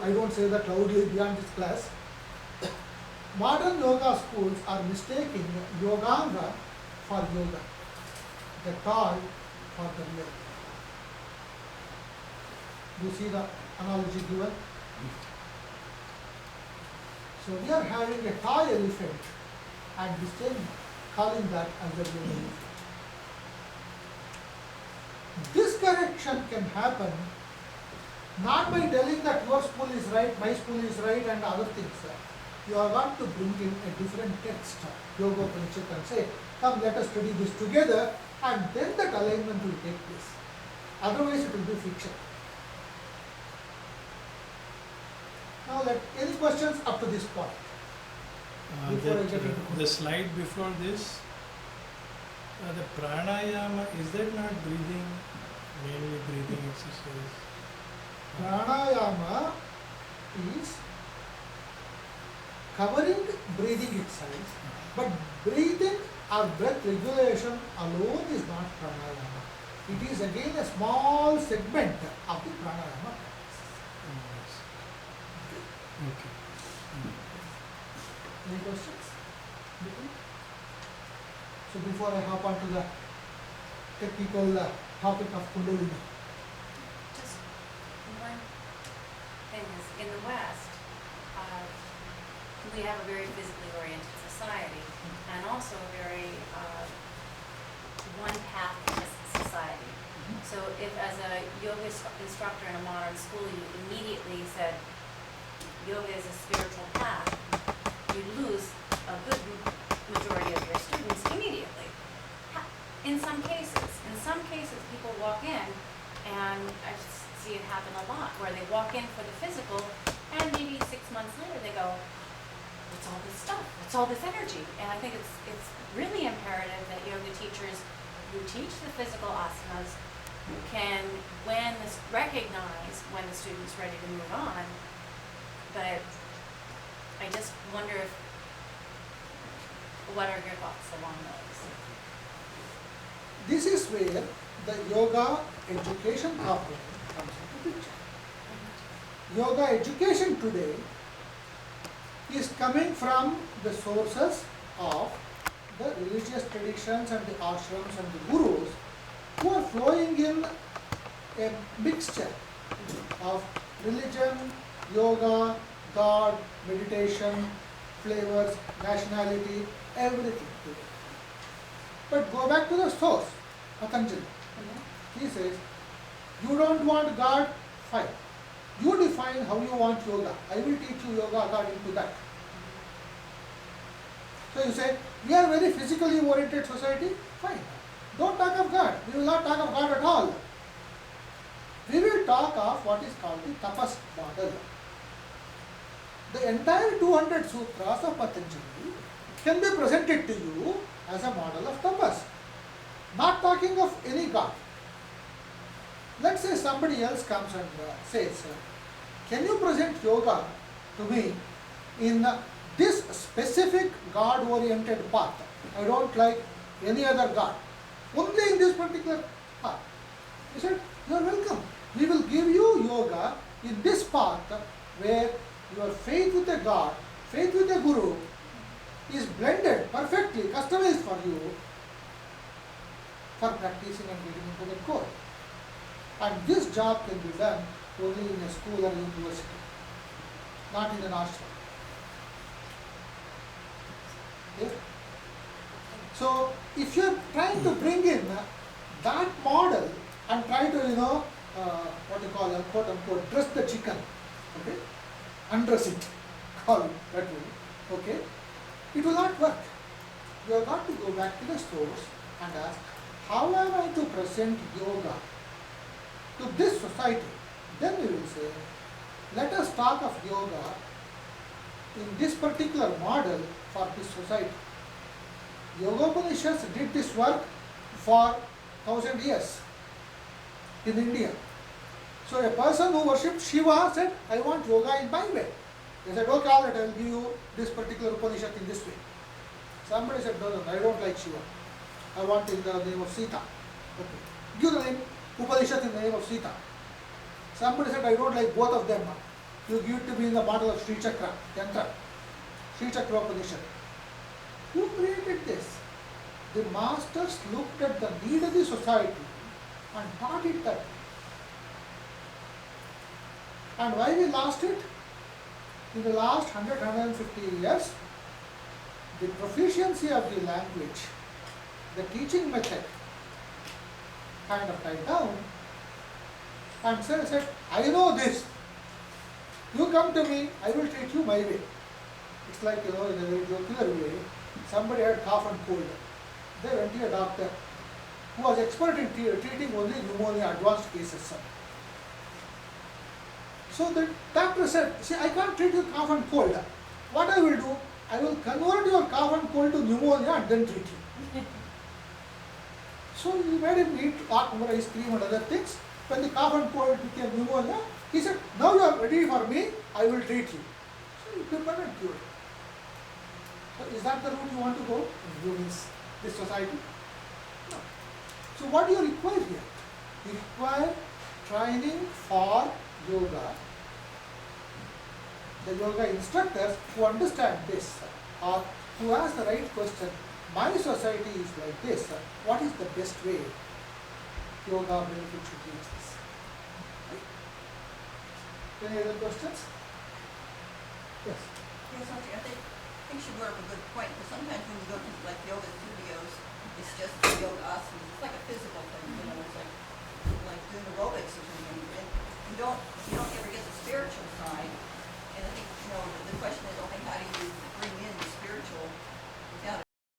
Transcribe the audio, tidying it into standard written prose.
I don't say that loudly beyond this class. Modern yoga schools are mistaking yoganga for yoga, the toy for the real. You see the analogy given? So we are having a toy elephant and calling that as the real elephant. This correction can happen not by telling that your school is right, my school is right, and other things. You are going to bring in a different text, Yoga Upanishad, and say, come, let us study this together, and then that alignment will take place. Otherwise, it will be fiction. Now, any questions up to this point? The slide before this, the pranayama, is that not breathing, mainly breathing exercise? Pranayama is covering breathing exercise, but breathing or breath regulation alone is not pranayama. It is again a small segment of the pranayama practice. Okay. Any questions? So before I hop on to the technical topic of Kundalini. Just one thing is, in the West, we have a very physically oriented society, and also a very one-path society. So if as a yoga instructor in a modern school, you immediately said yoga is a spiritual path, you'd lose a good majority of your students immediately. In some cases people walk in, and I see it happen a lot, where they walk in for the physical, and maybe 6 months later they go, what's all this stuff? What's all this energy? And I think it's really imperative that yoga teachers who teach the physical asanas can recognize when the student's ready to move on. But I just wonder what are your thoughts along those? This is where the yoga education component comes into picture. Yoga education today is coming from the sources of the religious traditions and the ashrams and the gurus who are flowing in a mixture of religion, yoga, God, meditation, flavors, nationality, everything today. But go back to the source, Patanjali. He says, you don't want God, fine. You define how you want yoga. I will teach you yoga according to that. So you say, we are a very physically oriented society, fine. Don't talk of God. We will not talk of God at all. We will talk of what is called the tapas model. The entire 200 sutras of Patanjali can be presented to you as a model of tapas. Not talking of any God. Let's say somebody else comes and says, can you present yoga to me in this specific God-oriented path? I don't like any other God. Only in this particular path. He said, you are welcome. We will give you yoga in this path where your faith with a God, faith with a Guru is blended perfectly, customized for you for practicing and getting into the core. And this job can be done only in a school or university, not in an ashram. Okay? So, if you are trying to bring in that model and try to, what you call, quote unquote, dress the chicken, okay, undress it, call it that way, okay, it will not work. You have got to go back to the source and ask, how am I to present yoga to this society? Then we will say, let us talk of yoga in this particular model for this society. Yoga Upanishads did this work for 1000 years in India. So a person who worshipped Shiva said, I want yoga in my way. They said, okay, all right, I will give you this particular Upanishad in this way. Somebody said, no, I don't like Shiva. I want in the name of Sita. Okay. Give the name Upanishad in the name of Sita. Somebody said, I don't like both of them. You give it to me in the model of Sri Chakra, Yantra, Sri Chakra Upanishad. Who created this? The masters looked at the need of the society and taught it that. And why we lost it? In the last 100-150 years, the proficiency of the language, the teaching method kind of died down, and so I said, I know this. You come to me, I will treat you my way. It's like, in a very jocular way, somebody had cough and cold. They went to a doctor who was expert in treating only pneumonia advanced cases. So the doctor said, see, I can't treat you cough and cold. What I will do, I will convert your cough and cold to pneumonia and then treat you. So he made him eat hot ice cream and other things. When the cough and cold became pneumonia, he said, now you are ready for me, I will treat you. So he prepared and cured. So is that the route you want to go in humans, this society? No. So what do you require here? You require training for yoga. The yoga instructors who understand this or who ask the right question, my society is like this, what is the best way yoga benefit should reach this? Right? Any other questions? Yes. Yes, Sastry, I think you brought up a good point, because sometimes when you go to like yoga studios, it's just yoga asanas. It's like a physical thing, it's like doing aerobics or something, and you don't ever get the spiritual side. And I think the question is, okay, how do you bring in the spiritual